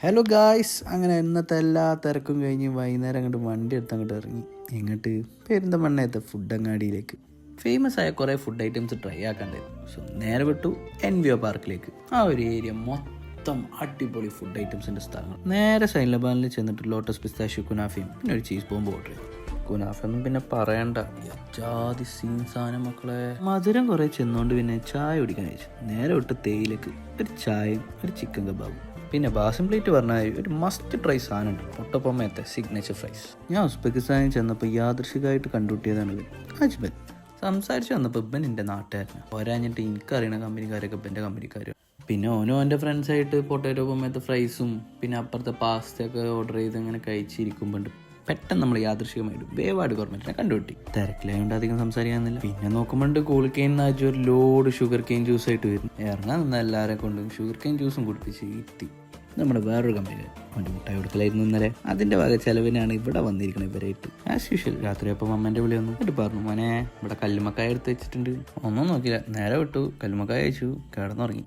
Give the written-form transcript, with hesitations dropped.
Hello guys, അങ്ങനെ ഇന്നത്തെ എല്ലാ തിരക്കും കഴിഞ്ഞ് വൈകുന്നേരം അങ്ങോട്ട് വണ്ടി എടുത്ത് അങ്ങോട്ട് ഇറങ്ങി. എങ്ങോട്ട്? പെരിന്തൽമണ്ണയത്തെ ഫുഡ് അങ്ങാടിയിലേക്ക്. ഫേമസ് ആയ കുറേ ഫുഡ് ഐറ്റംസ് ട്രൈ ആക്കാണ്ടായിരുന്നു. സോ നേരെ വിട്ടു എൻവിയോ പാർക്കിലേക്ക്. ആ ഒരു ഏരിയ മൊത്തം അടിപൊളി ഫുഡ് ഐറ്റംസിൻ്റെ സ്ഥലങ്ങൾ. നേരെ സൈലബാനിൽ ചെന്നിട്ട് ലോട്ടസ് പിസ്താഷ്യൂ കുനാഫയും പിന്നെ ഒരു ചീസ് ബോംബ് ഓർഡർ ചെയ്തു. കുനാഫൊന്നും പിന്നെ പറയണ്ട, ജാതി സീൻ സാധനം മക്കളെ. മധുരം കുറേ ചെന്നുകൊണ്ട് പിന്നെ ചായ കുടിക്കാൻ കഴിച്ചു. നേരെ വിട്ട് തേയിലേക്ക് ഒരു ചായയും ഒരു ചിക്കൻ കബാബും. പിന്നെ ബാസിം പ്ലേറ്റ് പറഞ്ഞാൽ ഒരു മസ്റ്റ് ട്രൈ സാധനമുണ്ട്, മുട്ടപ്പൊമ്മയത്തെ സിഗ്നേച്ചർ ഫ്രൈസ്. ഞാൻ ഉസ്ബെക്കിസ്ഥാനിൽ ചെന്നപ്പോൾ യാദൃശികമായിട്ട് കണ്ടുപിട്ടിയതാണിത്. അജ്ബൽ സംസാരിച്ച് വന്നപ്പോൾ ഇബൻ എൻ്റെ നാട്ടുകാരനാണ്. പോരാഞ്ഞിട്ട് എനിക്കറിയണ കമ്പനിക്കാരൊക്കെ ഇബൻ്റെ കമ്പനിക്കാർ. പിന്നെ ഓനോ എൻ്റെ ഫ്രണ്ട്സായിട്ട് പൊട്ടാറ്റോ പൊമ്മയത്തെ ഫ്രൈസും പിന്നെ അപ്പുറത്തെ പാസ്തയൊക്കെ ഓർഡർ ചെയ്ത് അങ്ങനെ കഴിച്ചിരിക്കുമ്പോൾ പെട്ടെന്ന് നമ്മൾ യാദൃശികമായിട്ട് വേവാട് ഗവൺമെൻറ്റിനെ കണ്ടുപിട്ടി. തിരക്കിലായതുകൊണ്ട് അധികം സംസാരിക്കാന്നില്ല. പിന്നെ നോക്കുമ്പോൾ കൂളിക്കെയിൻ നാച്ചു ഒരു ലോഡ് ഷുഗർ കെയിൻ ജ്യൂസ് ആയിട്ട് വരുന്നു. ഇറങ്ങാൻ നിന്ന് എല്ലാവരെ കൊണ്ടും ഷുഗർ കെയിൻ ജ്യൂസും കുടിപ്പിച്ച് ഇരുത്തി. നമ്മുടെ വേറൊരു കമ്പനി അവൻ്റെ മുട്ടായി കൊടുക്കലായിരുന്നു ഇന്നലെ. അതിൻ്റെ വക ചെലവിനാണ് ഇവിടെ വന്നിരിക്കുന്നത് ഇവരായിട്ട്. ആസ് യൂഷ്വൽ രാത്രി അപ്പം അമ്മേൻ്റെ വിളി വന്നു. എന്നിട്ട് പറഞ്ഞു, മോനെ ഇവിടെ കല്ലുമക്കായ എടുത്ത് വെച്ചിട്ടുണ്ട്. ഒന്നും നോക്കില്ല, നേരെ വിട്ടു കല്ലുമക്കായ അയച്ചു, കിടന്നുറങ്ങി.